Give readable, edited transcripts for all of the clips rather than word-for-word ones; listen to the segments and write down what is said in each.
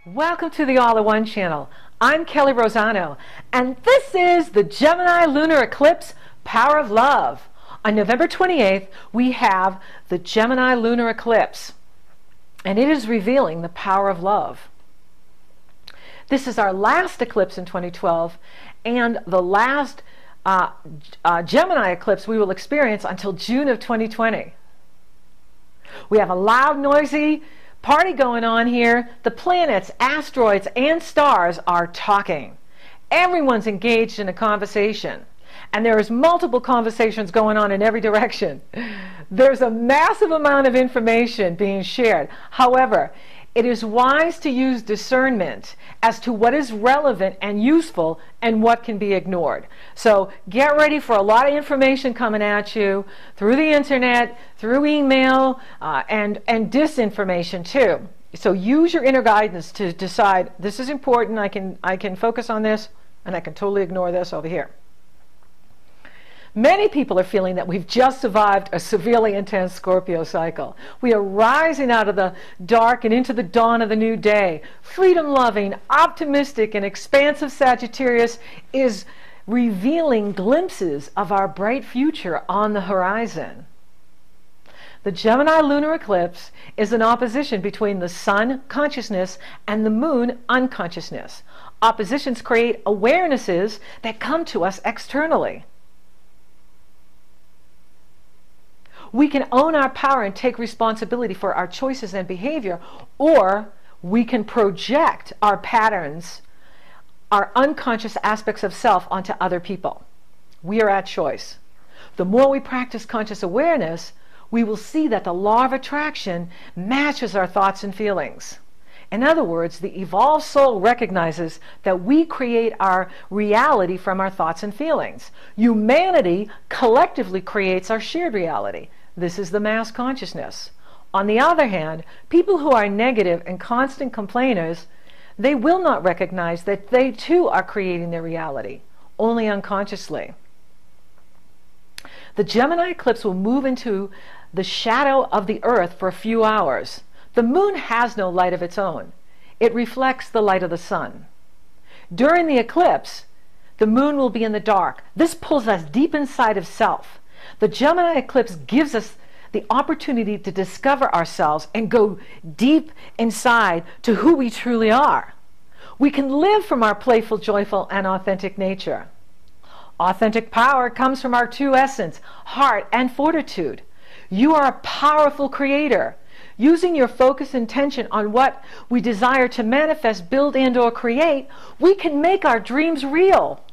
Welcome to the All-in-One channel. I'm Kelley Rosano, and this is the Gemini Lunar Eclipse, Power of Love. On November 28th, we have the Gemini Lunar Eclipse, and it is revealing the power of love. This is our last eclipse in 2012, and the last Gemini eclipse we will experience until June of 2020. We have a loud, noisy party going on here. The planets, asteroids, and stars are talking. Everyone's engaged in a conversation, and there is multiple conversations going on in every direction. There's a massive amount of information being shared. However, it is wise to use discernment as to what is relevant and useful and what can be ignored. So get ready for a lot of information coming at you through the internet, through email, and disinformation too. So use your inner guidance to decide, this is important, I can focus on this, and I can totally ignore this over here. Many people are feeling that we've just survived a severely intense Scorpio cycle. We are rising out of the dark and into the dawn of the new day. Freedom-loving, optimistic, and expansive Sagittarius is revealing glimpses of our bright future on the horizon. The Gemini lunar eclipse is an opposition between the sun consciousness and the moon unconsciousness. Oppositions create awarenesses that come to us externally. We can own our power and take responsibility for our choices and behavior, or we can project our patterns, our unconscious aspects of self onto other people. We are at choice. The more we practice conscious awareness, we will see that the law of attraction matches our thoughts and feelings. In other words, the evolved soul recognizes that we create our reality from our thoughts and feelings. Humanity collectively creates our shared reality. This is the mass consciousness. On the other hand, people who are negative and constant complainers, they will not recognize that they too are creating their reality, only unconsciously. The Gemini eclipse will move into the shadow of the earth for a few hours. The moon has no light of its own. It reflects the light of the sun. During the eclipse, the moon will be in the dark. This pulls us deep inside of self. The Gemini eclipse gives us the opportunity to discover ourselves and go deep inside to who we truly are. We can live from our playful, joyful, and authentic nature. Authentic power comes from our true essence, heart, and fortitude. You are a powerful creator. Using your focus and attention on what we desire to manifest, build, and/or create, we can make our dreams real.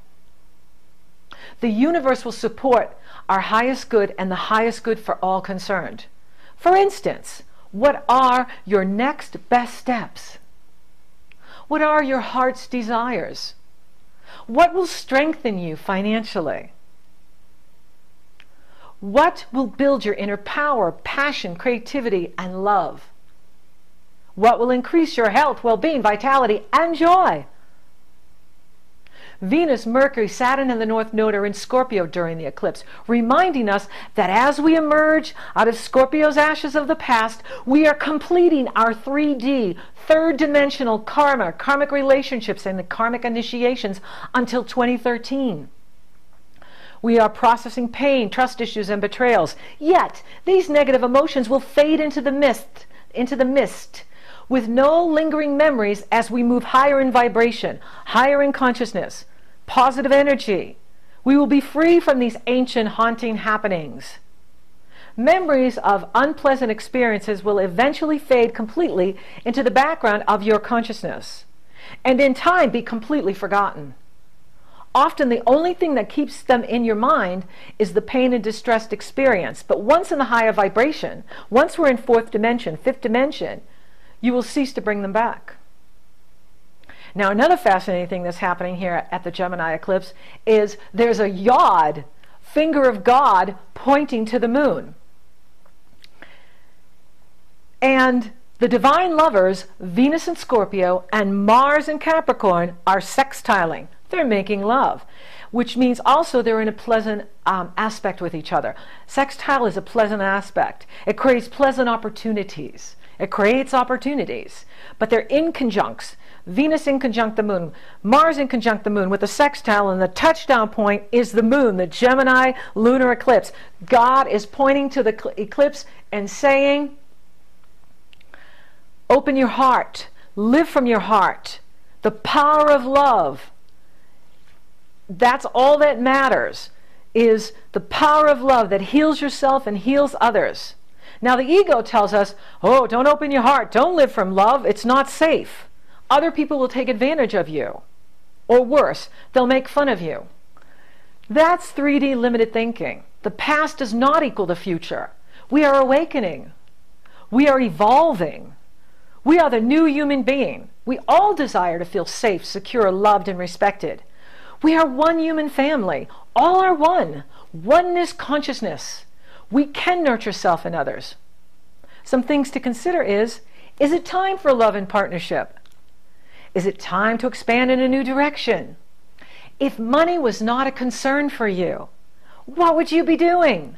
The universe will support our highest good and the highest good for all concerned. For instance, what are your next best steps? What are your heart's desires? What will strengthen you financially? What will build your inner power, passion, creativity, and love? What will increase your health, well-being, vitality, and joy? Venus, Mercury, Saturn, and the North Node are in Scorpio during the eclipse, reminding us that as we emerge out of Scorpio's ashes of the past, we are completing our 3D, third-dimensional karmic relationships, and the karmic initiations until 2013. We are processing pain, trust issues, and betrayals. Yet, these negative emotions will fade into the mist, with no lingering memories as we move higher in vibration, higher in consciousness, positive energy. We will be free from these ancient haunting happenings. Memories of unpleasant experiences will eventually fade completely into the background of your consciousness, and in time be completely forgotten. Often the only thing that keeps them in your mind is the pain and distressed experience. But once in the higher vibration, once we're in fourth dimension, fifth dimension, you will cease to bring them back. Now, another fascinating thing that's happening here at the Gemini eclipse is there's a yod, finger of God, pointing to the moon. And the divine lovers, Venus in Scorpio and Mars in Capricorn, are sextiling. They're making love, which means also they're in a pleasant aspect with each other. Sextile is a pleasant aspect. It creates pleasant opportunities. It creates opportunities, but they're in conjuncts. Venus in conjunct the moon, Mars in conjunct the moon with the sextile, and the touchdown point is the moon, the Gemini lunar eclipse. God is pointing to the eclipse and saying, open your heart, live from your heart. The power of love. That's all that matters, is the power of love that heals yourself and heals others. Now the ego tells us, oh, don't open your heart, don't live from love, it's not safe. Other people will take advantage of you. Or worse, they'll make fun of you. That's 3D limited thinking. The past does not equal the future. We are awakening. We are evolving. We are the new human being. We all desire to feel safe, secure, loved, and respected. We are one human family. All are one. Oneness consciousness. We can nurture self and others. Some things to consider is it time for love and partnership? Is it time to expand in a new direction? If money was not a concern for you, what would you be doing?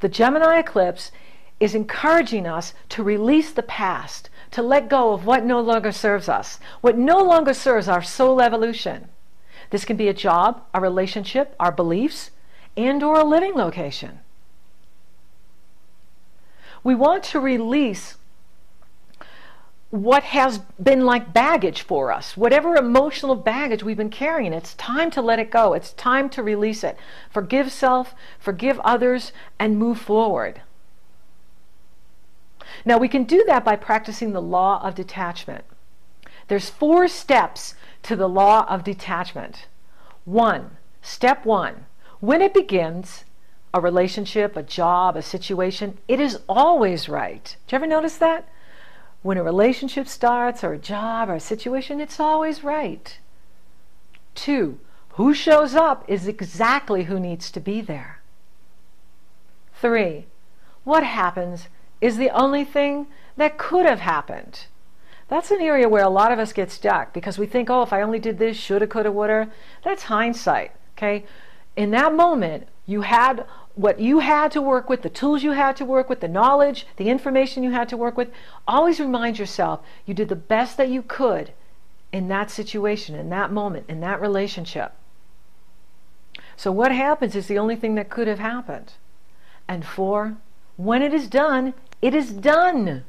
The Gemini eclipse is encouraging us to release the past, to let go of what no longer serves us, what no longer serves our soul evolution. This can be a job, a relationship, our beliefs, and or a living location. We want to release what has been like baggage for us, whatever emotional baggage we've been carrying. It's time to let it go. It's time to release it. Forgive self, forgive others, and move forward. Now we can do that by practicing the law of detachment. There's 4 steps to the law of detachment. Step 1, when it begins, a relationship, a job, a situation, it is always right. Did you ever notice that? When a relationship starts, or a job, or a situation, it's always right. 2, who shows up is exactly who needs to be there. 3, what happens is the only thing that could have happened. That's an area where a lot of us get stuck because we think, oh, if I only did this, shoulda, coulda, woulda. That's hindsight, okay? In that moment, you had what you had to work with, the tools you had to work with, the knowledge, the information you had to work with. Always remind yourself you did the best that you could in that situation, in that moment, in that relationship. So what happens is the only thing that could have happened. And 4, when it is done, it is done.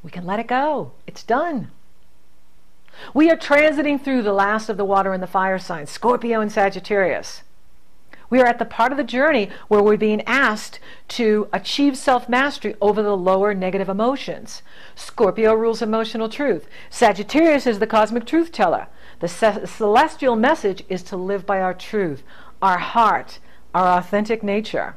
We can let it go. It's done. We are transiting through the last of the water and the fire signs, Scorpio and Sagittarius. We are at the part of the journey where we're being asked to achieve self-mastery over the lower negative emotions. Scorpio rules emotional truth. Sagittarius is the cosmic truth teller. The celestial message is to live by our truth, our heart, our authentic nature.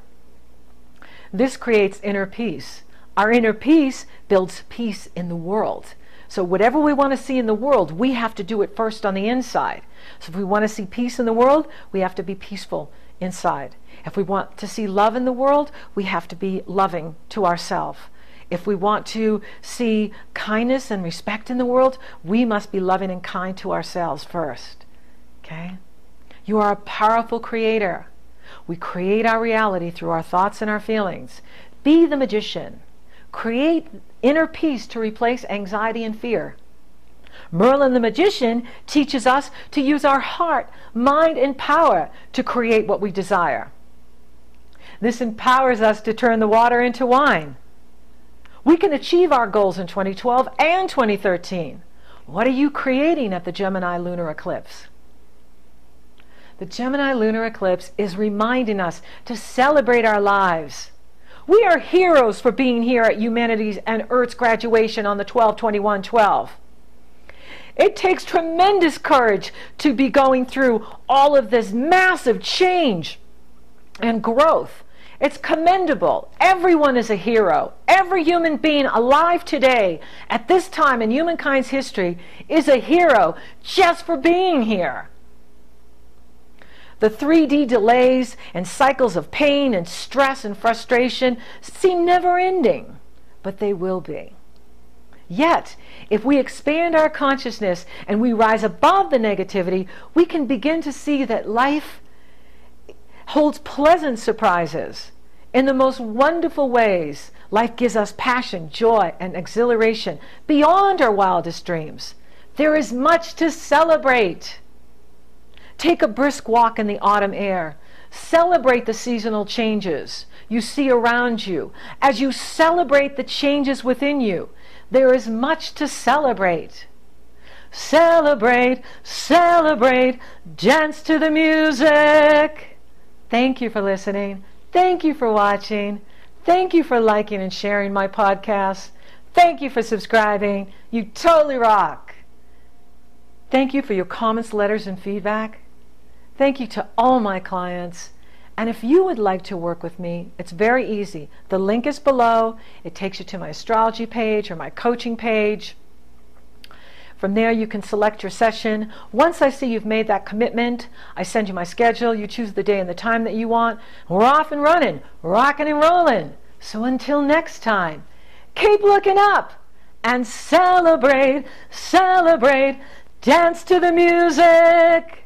This creates inner peace. Our inner peace builds peace in the world. So whatever we want to see in the world, we have to do it first on the inside. So if we want to see peace in the world, we have to be peaceful inside. If we want to see love in the world, we have to be loving to ourselves. If we want to see kindness and respect in the world, we must be loving and kind to ourselves first. Okay? You are a powerful creator. We create our reality through our thoughts and our feelings. Be the magician. Create inner peace to replace anxiety and fear. Merlin the magician teaches us to use our heart, mind, and power to create what we desire. This empowers us to turn the water into wine. We can achieve our goals in 2012 and 2013. What are you creating at the Gemini Lunar Eclipse? The Gemini Lunar Eclipse is reminding us to celebrate our lives. We are heroes for being here at humanity's and Earth's graduation on the 12/21/12. It takes tremendous courage to be going through all of this massive change and growth. It's commendable. Everyone is a hero. Every human being alive today at this time in humankind's history is a hero just for being here. The 3D delays and cycles of pain and stress and frustration seem never ending, but they will be. Yet, if we expand our consciousness and we rise above the negativity, we can begin to see that life holds pleasant surprises. In the most wonderful ways, life gives us passion, joy, and exhilaration beyond our wildest dreams. There is much to celebrate. Take a brisk walk in the autumn air. Celebrate the seasonal changes you see around you. As you celebrate the changes within you, there is much to celebrate. Celebrate, celebrate, dance to the music. Thank you for listening. Thank you for watching. Thank you for liking and sharing my podcast. Thank you for subscribing. You totally rock. Thank you for your comments, letters, and feedback. Thank you to all my clients. And if you would like to work with me, it's very easy. The link is below. It takes you to my astrology page or my coaching page. From there, you can select your session. Once I see you've made that commitment, I send you my schedule. You choose the day and the time that you want. We're off and running, rocking and rolling. So until next time, keep looking up and celebrate, celebrate, dance to the music.